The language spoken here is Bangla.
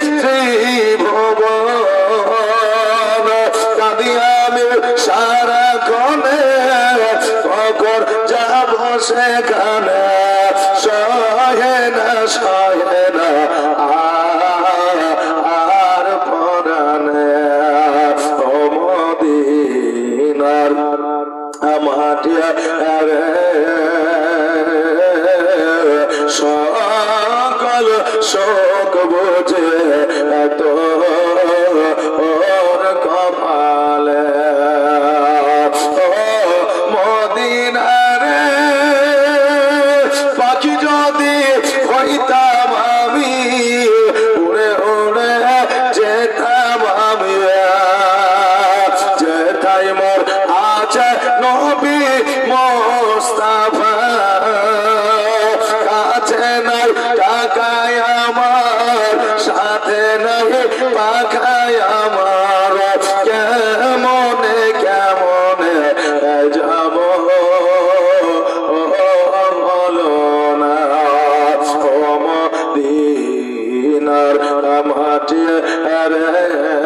ত্রিভুবন কাঁদি আমি সারাক্ষণে কখন যাব সেখানে সহে না আর পরাণে ও মদিনার মাটিয়া সকল শোক বোঝে এত ওর কপালে ও মদিনারে পাখি যদি হইতাম আমি উড়ে উড়ে যেতাম আমি যেথায় মোর আছে নবী মোস্তাফা কাছে নাই টাকায় আমার সাথে নাই পাখায় আমার কেমনে কেমনে যাব বলো না ও মদিনার মাটি রে